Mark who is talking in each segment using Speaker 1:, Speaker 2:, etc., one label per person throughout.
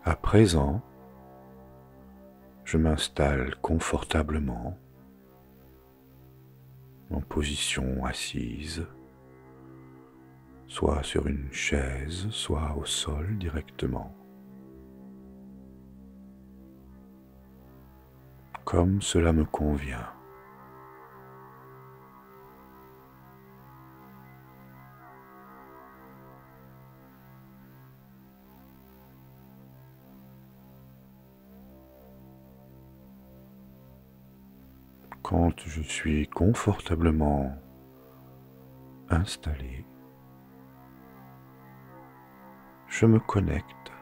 Speaker 1: À présent, je m'installe confortablement en position assise, soit sur une chaise, soit au sol directement, comme cela me convient. Quand je suis confortablement installé, je me connecte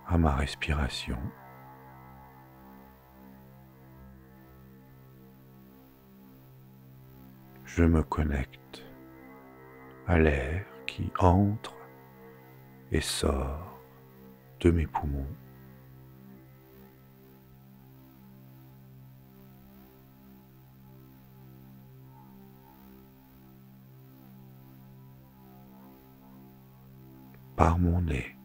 Speaker 1: à ma respiration. Je me connecte à l'air qui entre et sort de mes poumons. Par mon nez.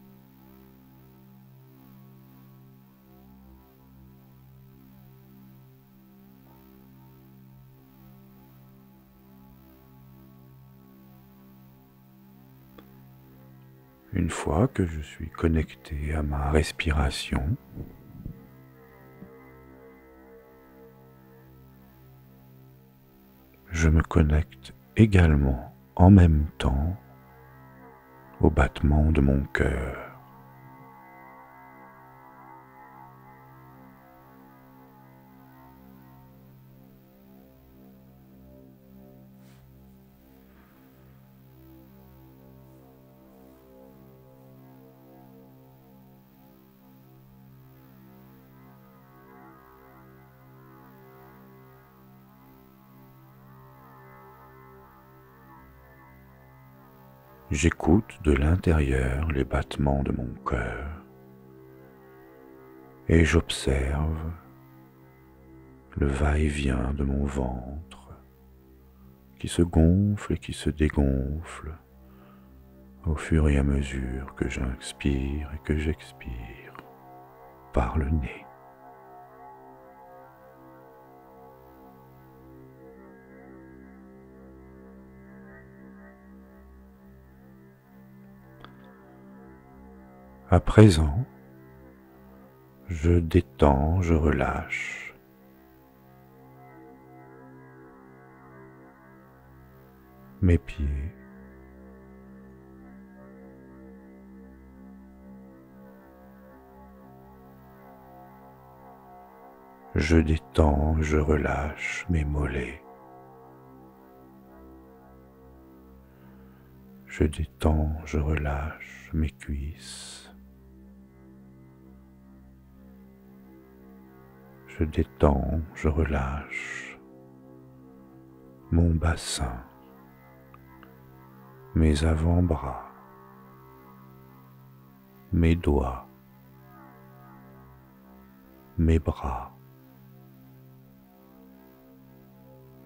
Speaker 1: Une fois que je suis connecté à ma respiration, je me connecte également en même temps au battement de mon cœur. J'écoute de l'intérieur les battements de mon cœur et j'observe le va-et-vient de mon ventre qui se gonfle et qui se dégonfle au fur et à mesure que j'inspire et que j'expire par le nez. À présent, je détends, je relâche. Mes pieds, je détends, je relâche mes mollets. Je détends, je relâche mes cuisses. Je détends, je relâche mon bassin, mes avant-bras, mes doigts, mes bras.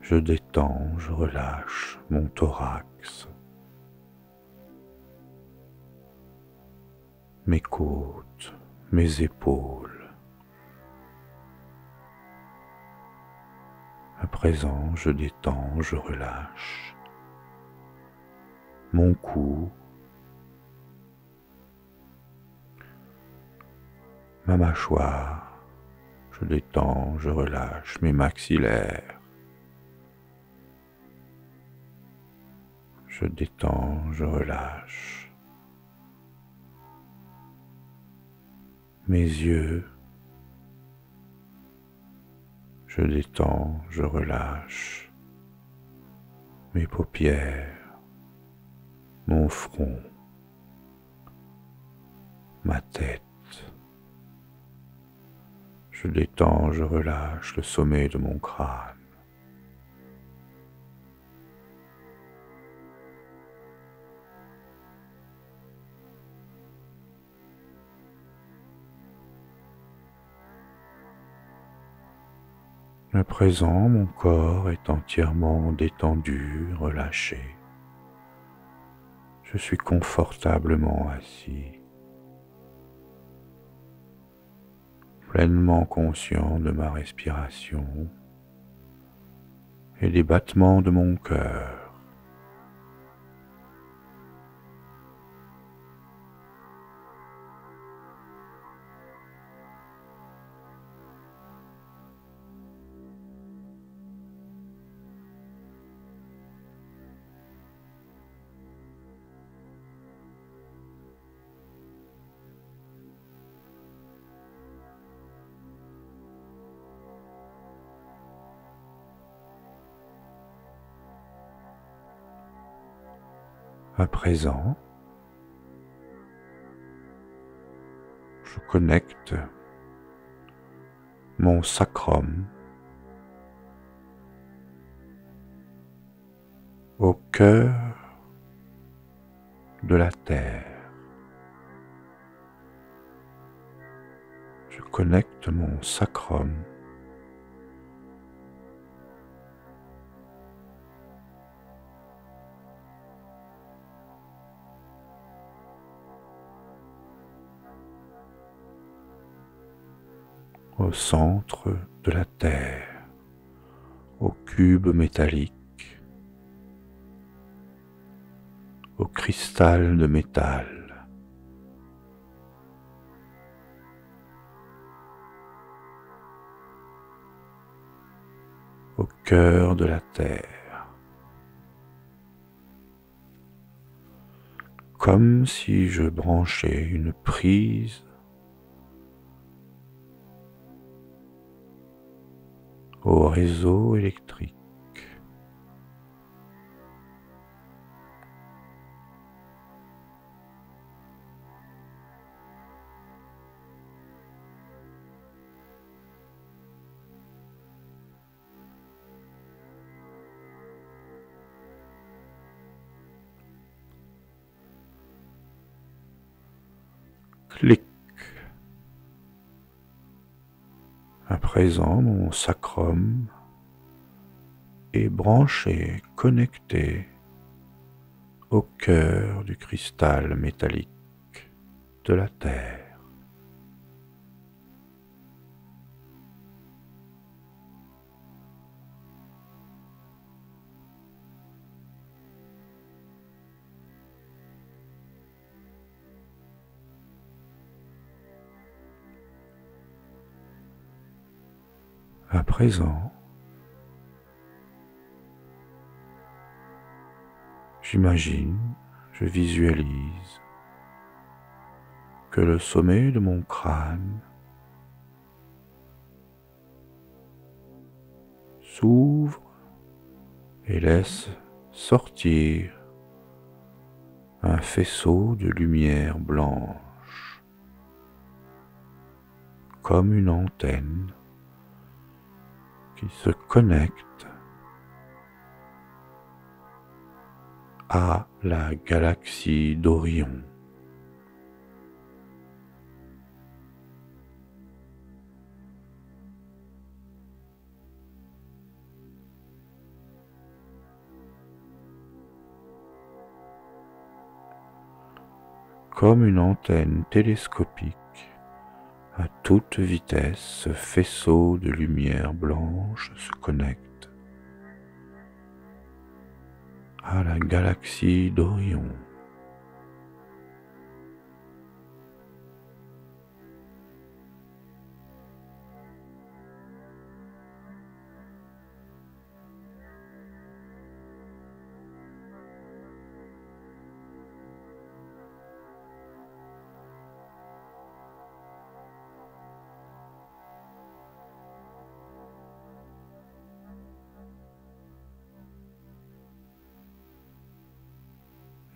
Speaker 1: Je détends, je relâche mon thorax, mes côtes, mes épaules. À présent, je détends, je relâche mon cou, ma mâchoire. Je détends, je relâche mes maxillaires. Je détends, je relâche mes yeux. Je détends, je relâche mes paupières, mon front, ma tête. Je détends, je relâche le sommet de mon crâne. À présent, mon corps est entièrement détendu, relâché. Je suis confortablement assis. pleinement conscient de ma respiration et des battements de mon cœur. À présent, je connecte mon sacrum au cœur de la terre. Je connecte mon sacrum au centre de la terre, au cube métallique, au cristal de métal. Au cœur de la terre, comme si je branchais une prise au réseau électrique. Clic. À présent, mon sacrum est branché, connecté au cœur du cristal métallique de la Terre. À présent, j'imagine, je visualise que le sommet de mon crâne s'ouvre et laisse sortir un faisceau de lumière blanche, comme une antenne qui se connecte à la galaxie d'Orion. Comme une antenne télescopique, à toute vitesse, ce faisceau de lumière blanche se connecte à la galaxie d'Orion.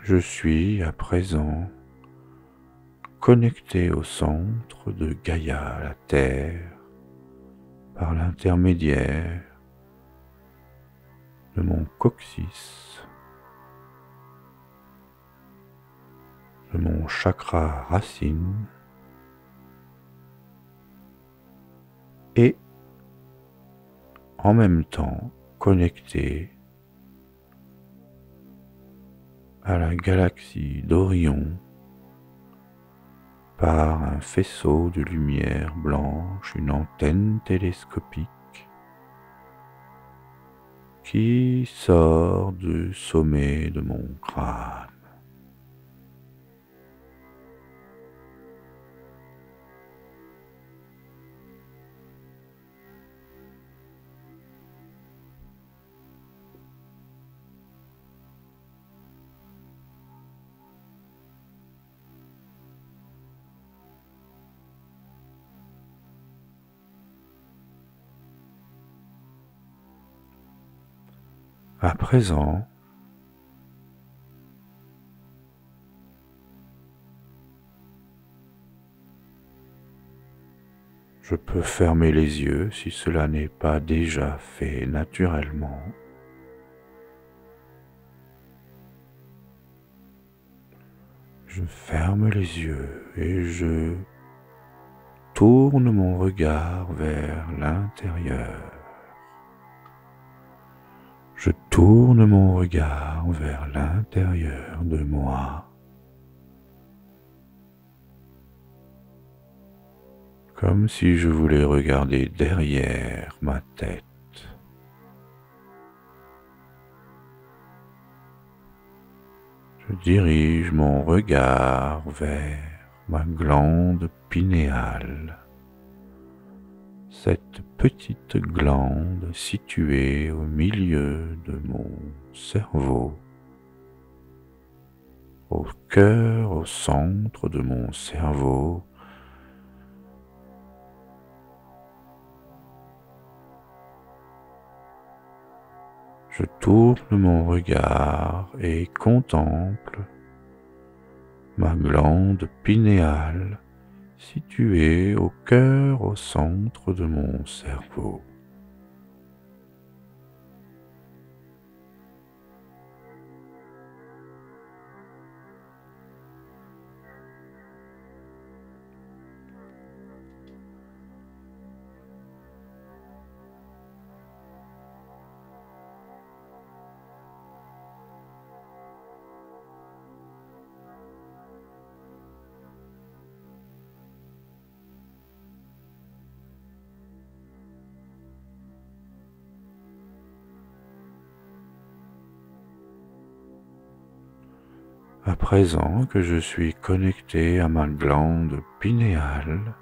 Speaker 1: Je suis à présent connecté au centre de Gaïa, la Terre, par l'intermédiaire de mon coccyx, de mon chakra racine et en même temps connecté à la galaxie d'Orion par un faisceau de lumière blanche, une antenne télescopique qui sort du sommet de mon crâne. À présent, je peux fermer les yeux si cela n'est pas déjà fait naturellement. Je ferme les yeux et je tourne mon regard vers l'intérieur. Je tourne mon regard vers l'intérieur de moi, comme si je voulais regarder derrière ma tête. Je dirige mon regard vers ma glande pinéale, cette petite glande située au milieu de mon cerveau, au cœur, au centre de mon cerveau. Je tourne mon regard et contemple ma glande pinéale située au cœur, au centre de mon cerveau. À présent que je suis connecté à ma glande pinéale,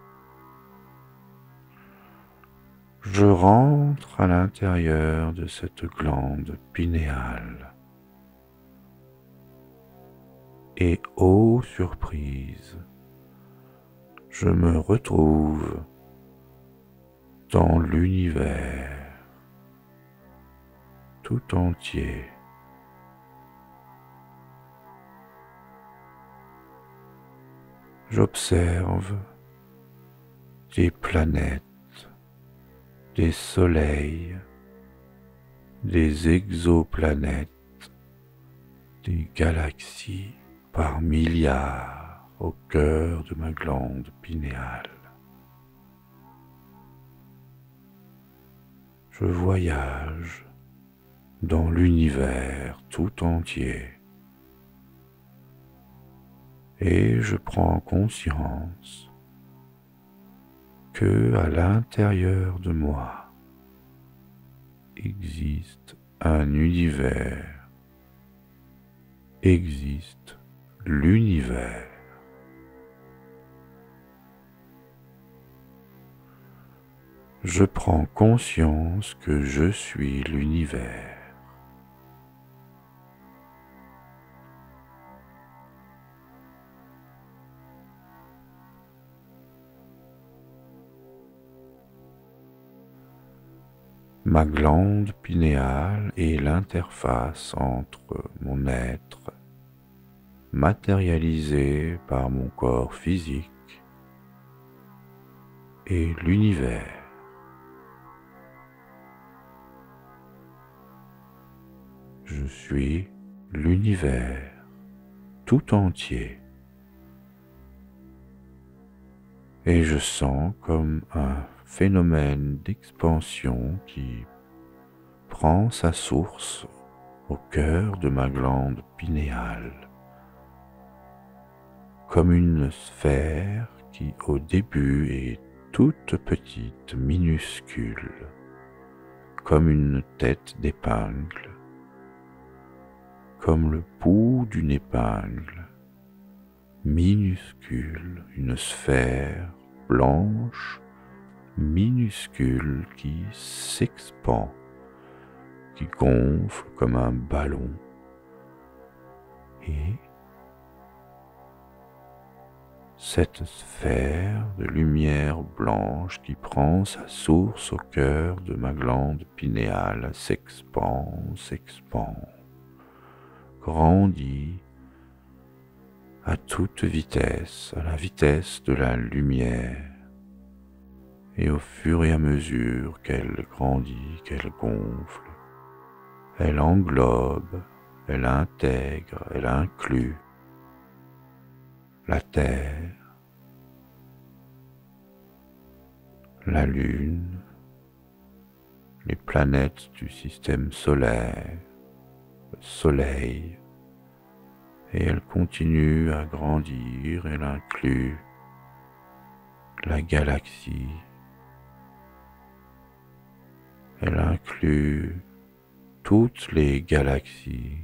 Speaker 1: je rentre à l'intérieur de cette glande pinéale et, ô surprise, je me retrouve dans l'univers tout entier. J'observe des planètes, des soleils, des exoplanètes, des galaxies par milliards au cœur de ma glande pinéale. Je voyage dans l'univers tout entier et je prends conscience que à l'intérieur de moi existe un univers, existe l'univers. Je prends conscience que je suis l'univers. Ma glande pinéale est l'interface entre mon être, matérialisé par mon corps physique, et l'univers. Je suis l'univers tout entier et je sens comme un phénomène d'expansion qui prend sa source au cœur de ma glande pinéale. comme une sphère qui au début est toute petite, minuscule, comme une tête d'épingle, comme le bout d'une épingle, minuscule, une sphère blanche, minuscule qui s'expand, qui gonfle comme un ballon et cette sphère de lumière blanche qui prend sa source au cœur de ma glande pinéale s'expand, grandit à toute vitesse, à la vitesse de la lumière. Et au fur et à mesure qu'elle grandit, qu'elle gonfle, elle englobe, elle intègre, elle inclut la Terre, la Lune, les planètes du système solaire, le Soleil, et elle continue à grandir, elle inclut la galaxie, elle inclut toutes les galaxies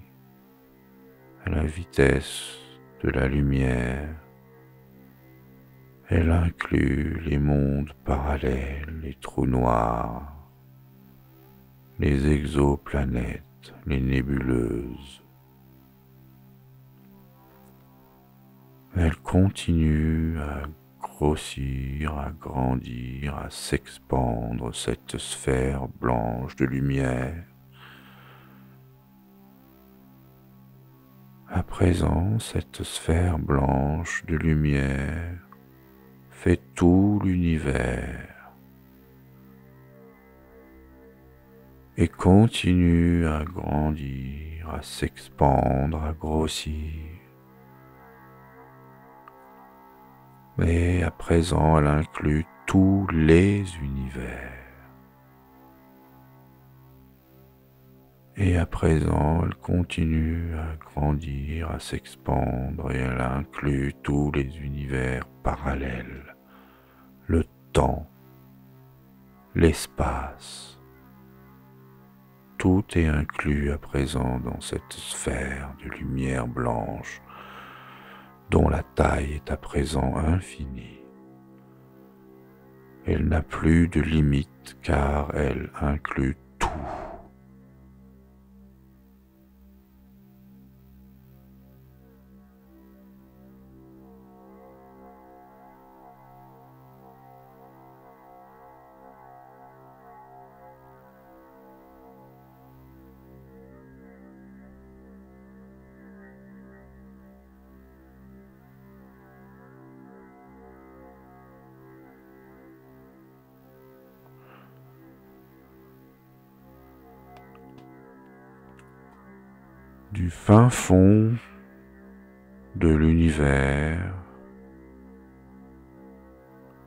Speaker 1: à la vitesse de la lumière. Elle inclut les mondes parallèles, les trous noirs, les exoplanètes, les nébuleuses. Elle continue à grossir, à grandir, à s'expandre, cette sphère blanche de lumière. À présent, cette sphère blanche de lumière fait tout l'univers et continue à grandir, à s'expandre, à grossir. Et à présent, elle inclut tous les univers. Et à présent, elle continue à grandir, à s'expandre, et elle inclut tous les univers parallèles, le temps, l'espace. Tout est inclus à présent dans cette sphère de lumière blanche, dont la taille est à présent infinie. Elle n'a plus de limite car elle inclut tout. Du fin fond de l'univers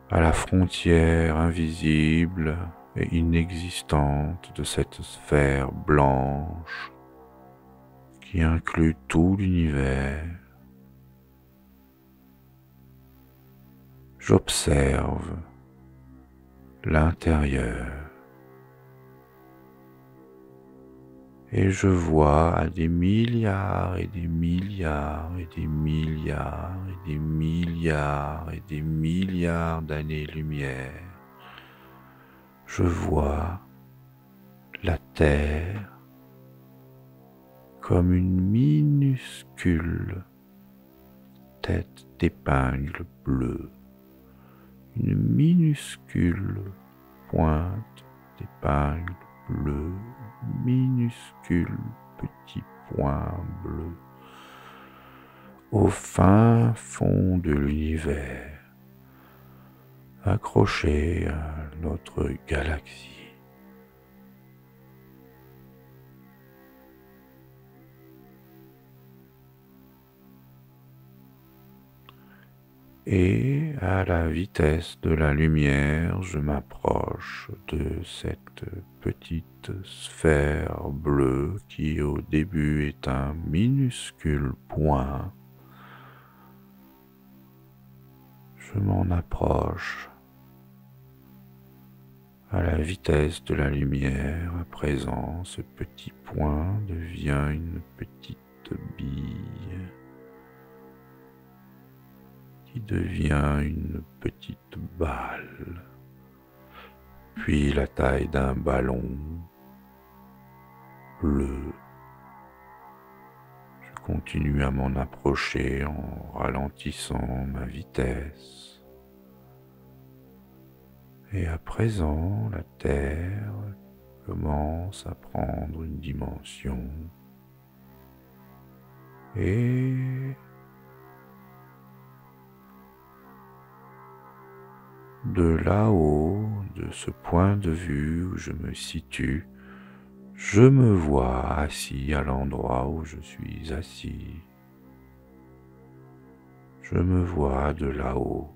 Speaker 1: à la frontière invisible et inexistante de cette sphère blanche qui inclut tout l'univers, j'observe l'intérieur et je vois à des milliards et des milliards et des milliards et des milliards et des milliards d'années-lumière, je vois la Terre comme une minuscule tête d'épingle bleue, une minuscule pointe d'épingle bleue, minuscule petit point bleu, au fin fond de l'univers, accroché à notre galaxie. Et à la vitesse de la lumière, je m'approche de cette petite sphère bleue qui au début est un minuscule point Je m'en approche à la vitesse de la lumière. À présent, ce petit point devient une petite bille qui devient une petite balle, puis la taille d'un ballon bleu. Je continue à m'en approcher en ralentissant ma vitesse. Et à présent, la Terre commence à prendre une dimension. Et de là-haut, de ce point de vue où je me situe, je me vois assis à l'endroit où je suis assis. Je me vois de là-haut.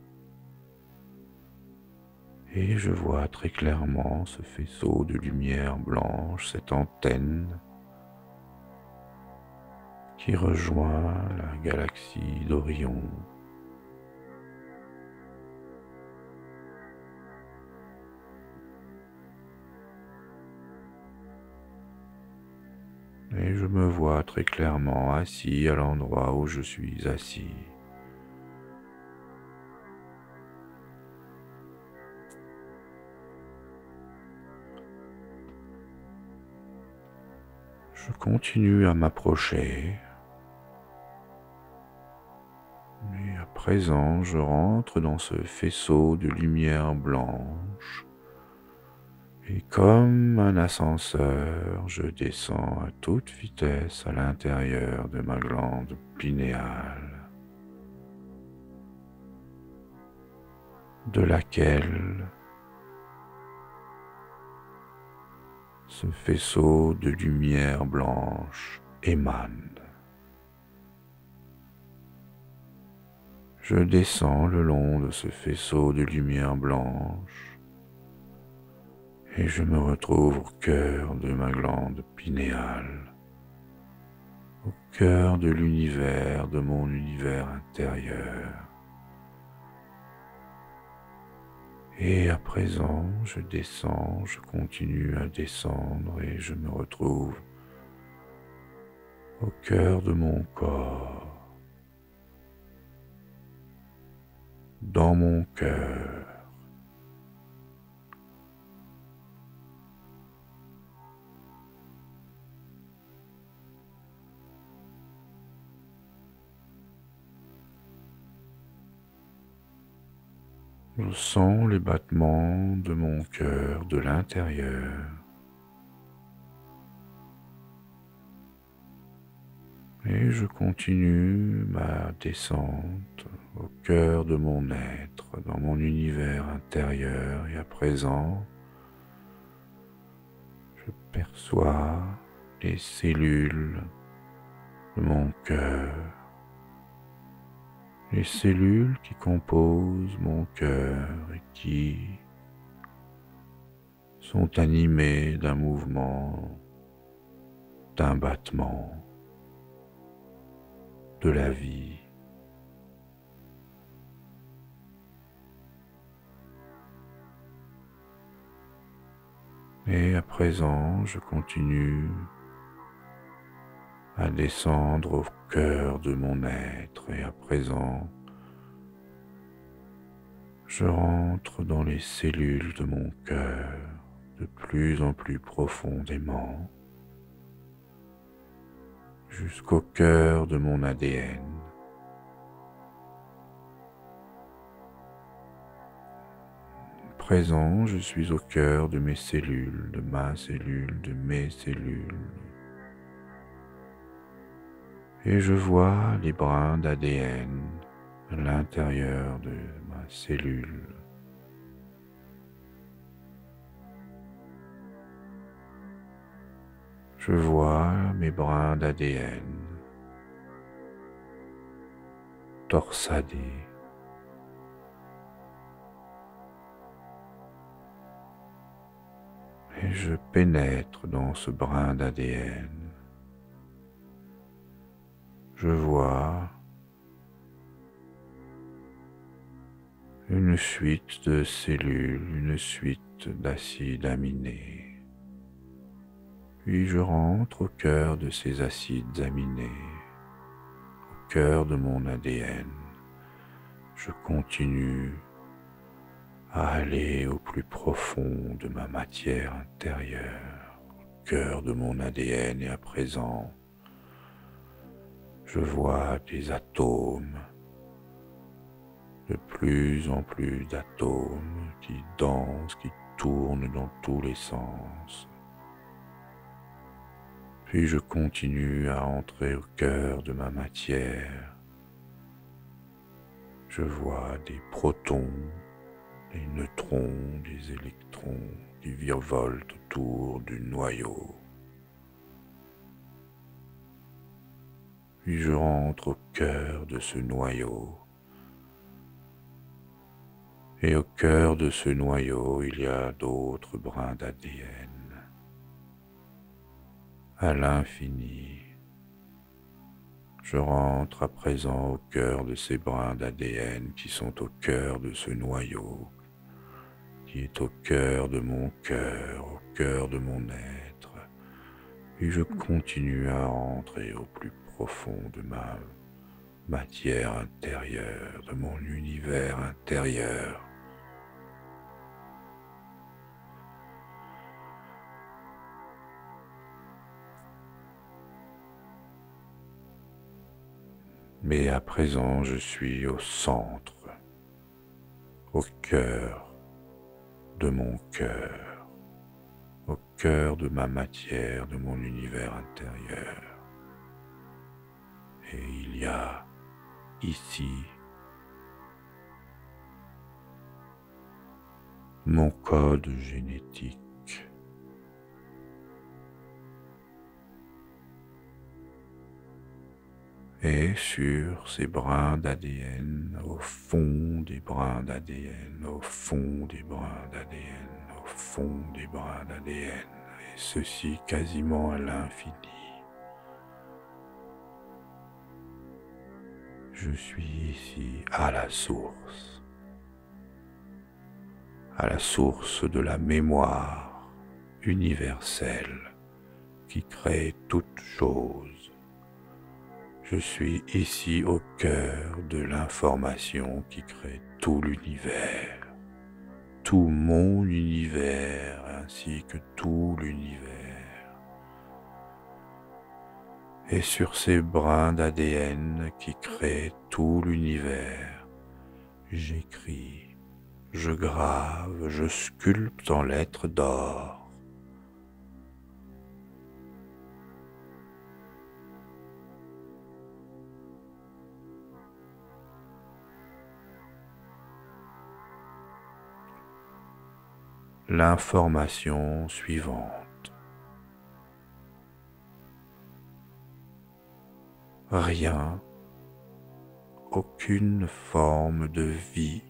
Speaker 1: Et je vois très clairement ce faisceau de lumière blanche, cette antenne qui rejoint la galaxie d'Orion. Et je me vois très clairement assis à l'endroit où je suis assis. Je continue à m'approcher. Et à présent, je rentre dans ce faisceau de lumière blanche. Et comme un ascenseur, je descends à toute vitesse à l'intérieur de ma glande pinéale, de laquelle ce faisceau de lumière blanche émane. Je descends le long de ce faisceau de lumière blanche et je me retrouve au cœur de ma glande pinéale, au cœur de l'univers, de mon univers intérieur. Et à présent, je descends, je continue à descendre et je me retrouve au cœur de mon corps, dans mon cœur. Je sens les battements de mon cœur de l'intérieur. Et je continue ma descente au cœur de mon être, dans mon univers intérieur. Et à présent, je perçois les cellules de mon cœur. Les cellules qui composent mon cœur et qui sont animées d'un mouvement, d'un battement, de la vie. Et à présent, je continue à descendre au cœur de mon être et à présent, je rentre dans les cellules de mon cœur de plus en plus profondément jusqu'au cœur de mon ADN. À présent, je suis au cœur de mes cellules, de ma cellule, de mes cellules. Et je vois les brins d'ADN à l'intérieur de ma cellule. Je vois mes brins d'ADN torsadés. Et je pénètre dans ce brin d'ADN. Je vois une suite de cellules, une suite d'acides aminés. Puis je rentre au cœur de ces acides aminés, au cœur de mon ADN. Je continue à aller au plus profond de ma matière intérieure, au cœur de mon ADN, et à présent, je vois des atomes, de plus en plus d'atomes qui dansent, qui tournent dans tous les sens. Puis je continue à entrer au cœur de ma matière. Je vois des protons, des neutrons, des électrons qui virevoltent autour du noyau. Puis je rentre au cœur de ce noyau. Et au cœur de ce noyau, il y a d'autres brins d'ADN. À l'infini, je rentre à présent au cœur de ces brins d'ADN qui sont au cœur de ce noyau, qui est au cœur de mon cœur, au cœur de mon être. Puis je continue à rentrer au plus profond de ma matière intérieure, de mon univers intérieur. Mais à présent, je suis au centre, au cœur de mon cœur, au cœur de ma matière, de mon univers intérieur. Et il y a ici mon code génétique. Et sur ces brins d'ADN, au fond des brins d'ADN, au fond des brins d'ADN, au fond des brins d'ADN, et ceci quasiment à l'infini. Je suis ici à la source de la mémoire universelle qui crée toute chose. Je suis ici au cœur de l'information qui crée tout l'univers, tout mon univers ainsi que tout l'univers. Et sur ces brins d'ADN qui créent tout l'univers, j'écris, je grave, je sculpte en lettres d'or. L'information suivante. Rien, aucune forme de vie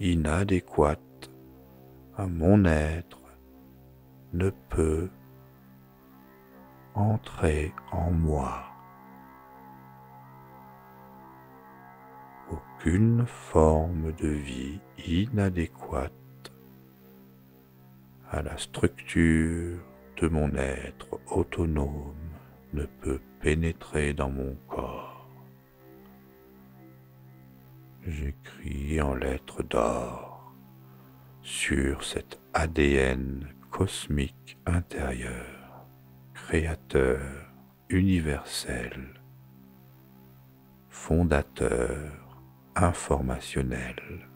Speaker 1: inadéquate à mon être ne peut entrer en moi. Aucune forme de vie inadéquate à la structure de mon être autonome ne peut pénétrer dans mon corps. J'écris en lettres d'or sur cet ADN cosmique intérieur, créateur, universel, fondateur, informationnel.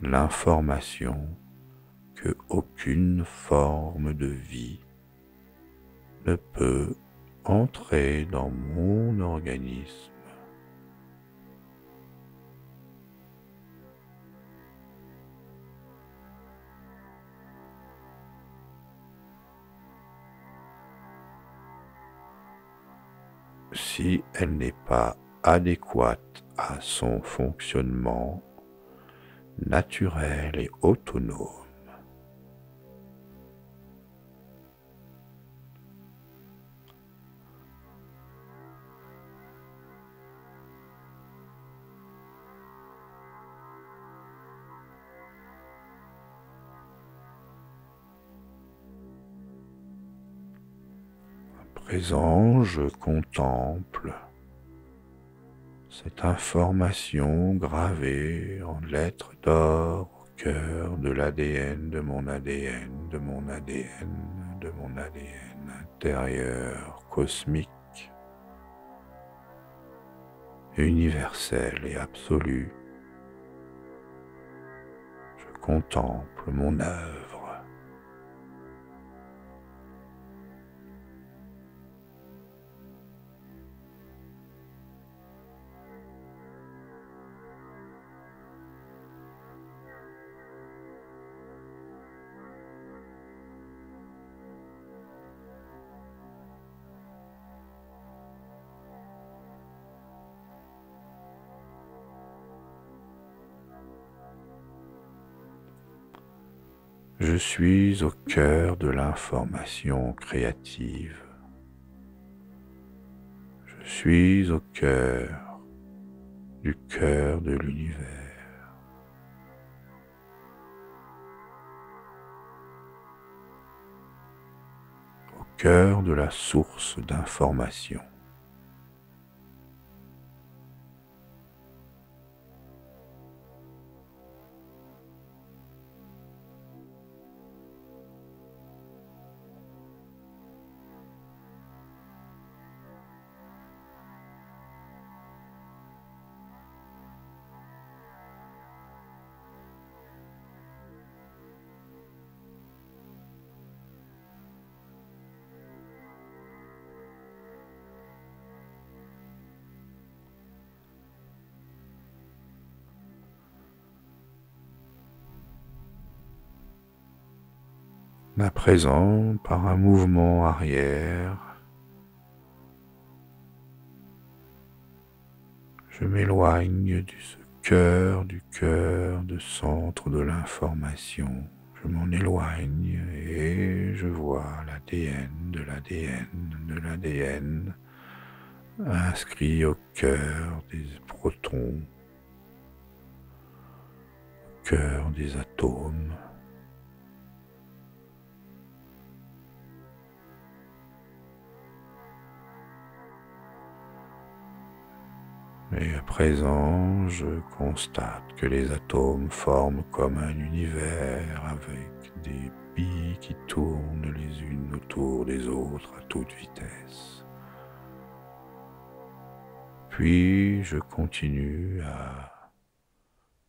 Speaker 1: L'information que aucune forme de vie ne peut entrer dans mon organisme. Si elle n'est pas adéquate à son fonctionnement naturel et autonome. présent, je contemple cette information gravée en lettres d'or au cœur de l'ADN, de mon ADN, de mon ADN, de mon ADN intérieur, cosmique, universel et absolu. Je contemple mon œuvre. Je suis au cœur de l'information créative. Je suis au cœur de l'univers. Au cœur de la source d'information. À présent, par un mouvement arrière, je m'éloigne du cœur de centre de l'information. Je m'en éloigne et je vois l'ADN de l'ADN de l'ADN inscrit au cœur des protons, au cœur des atomes. Et à présent, je constate que les atomes forment comme un univers avec des billes qui tournent les unes autour des autres à toute vitesse. Puis je continue à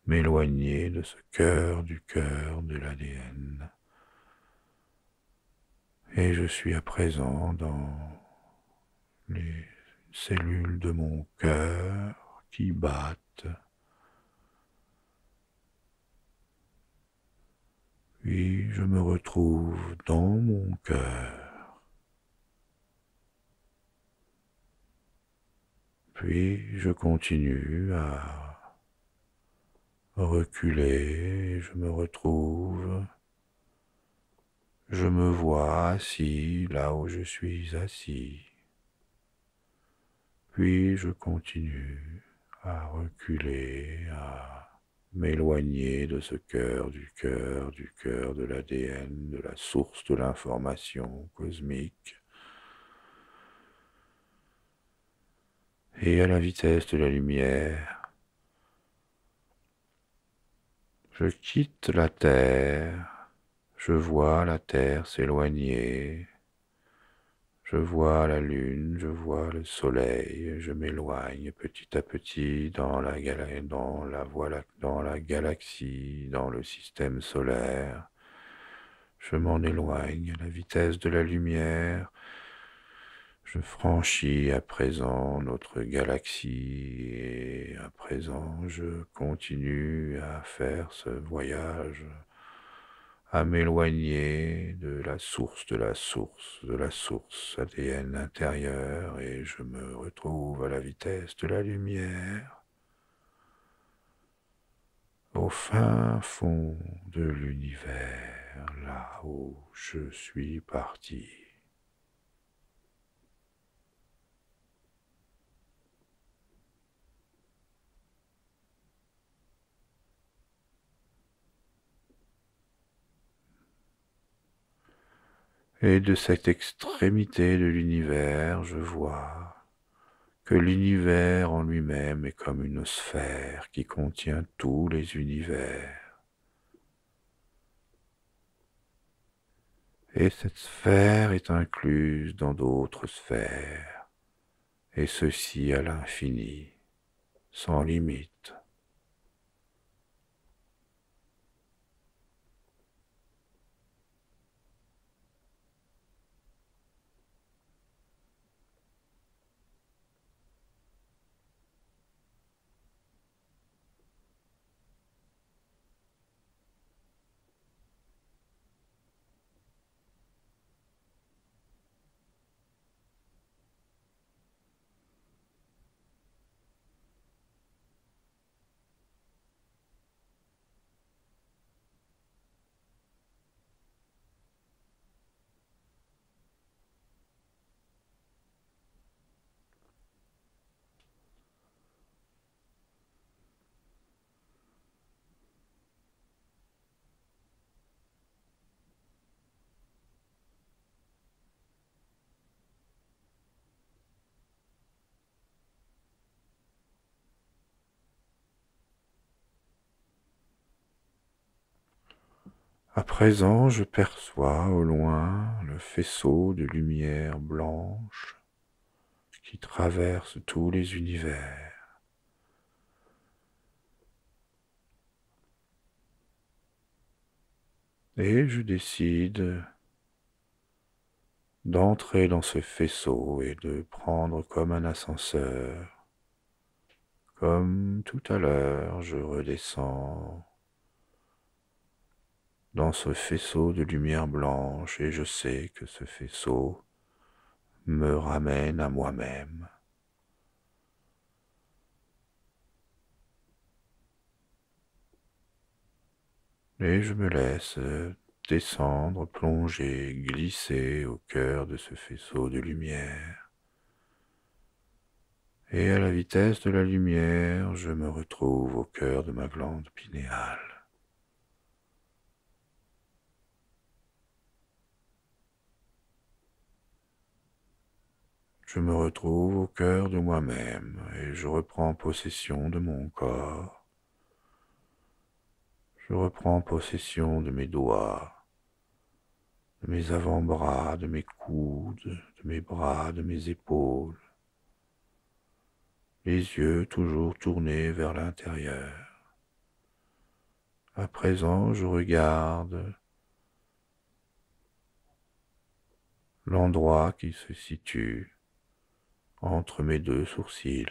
Speaker 1: m'éloigner de ce cœur de l'ADN. Et je suis à présent dans les cellules de mon cœur qui battent. Puis je me retrouve dans mon cœur. Puis je continue à reculer et je me retrouve. Je me vois assis là où je suis assis. Puis je continue à reculer, à m'éloigner de ce cœur de l'ADN, de la source de l'information cosmique. Et à la vitesse de la lumière, je quitte la Terre, je vois la Terre s'éloigner, je vois la Lune, je vois le Soleil, je m'éloigne petit à petit dans la galaxie, dans le système solaire. Je m'en éloigne à la vitesse de la lumière. Je franchis à présent notre galaxie et à présent je continue à faire ce voyage, à m'éloigner de la source ADN intérieure et je me retrouve à la vitesse de la lumière, au fin fond de l'univers, là où je suis parti. Et de cette extrémité de l'univers, je vois que l'univers en lui-même est comme une sphère qui contient tous les univers. Et cette sphère est incluse dans d'autres sphères, et ceci à l'infini, sans limite. À présent, je perçois au loin le faisceau de lumière blanche qui traverse tous les univers. Et je décide d'entrer dans ce faisceau et de prendre comme un ascenseur. Comme tout à l'heure, je redescends dans ce faisceau de lumière blanche et je sais que ce faisceau me ramène à moi-même. Et je me laisse descendre, plonger, glisser au cœur de ce faisceau de lumière. Et à la vitesse de la lumière, je me retrouve au cœur de ma glande pinéale. Je me retrouve au cœur de moi-même et je reprends possession de mon corps. Je reprends possession de mes doigts, de mes avant-bras, de mes coudes, de mes bras, de mes épaules. Les yeux toujours tournés vers l'intérieur. À présent, je regarde l'endroit qui se situe entre mes deux sourcils.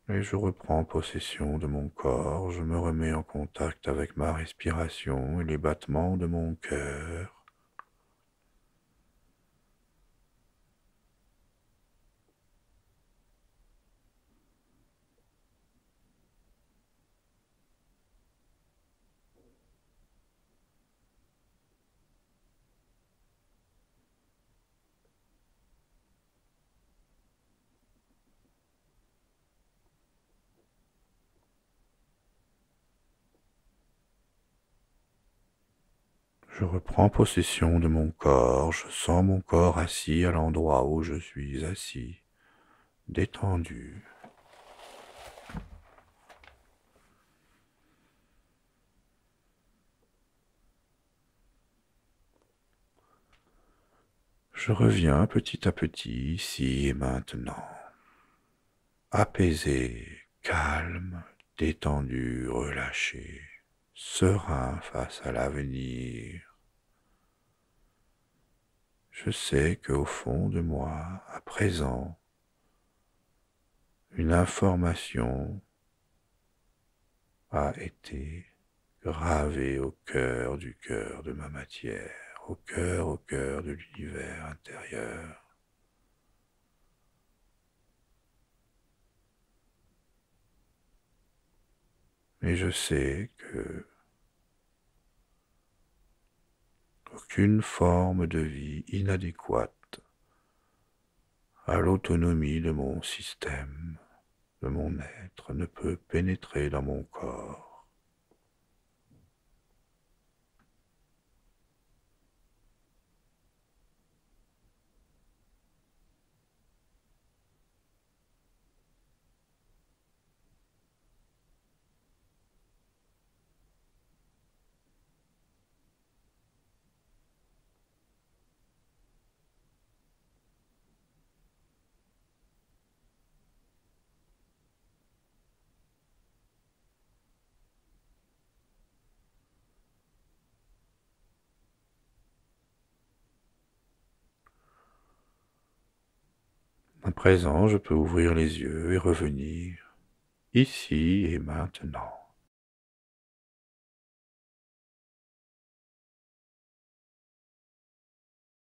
Speaker 1: Et je reprends possession de mon corps, je me remets en contact avec ma respiration et les battements de mon cœur. Je reprends possession de mon corps, je sens mon corps assis à l'endroit où je suis assis, détendu. Je reviens petit à petit ici et maintenant, apaisé, calme, détendu, relâché, serein face à l'avenir. Je sais qu'au fond de moi, à présent, une information a été gravée au cœur de ma matière, au cœur de l'univers intérieur. Et je sais que aucune forme de vie inadéquate à l'autonomie de mon système, de mon être, ne peut pénétrer dans mon corps. À présent, je peux ouvrir les yeux et revenir ici et maintenant.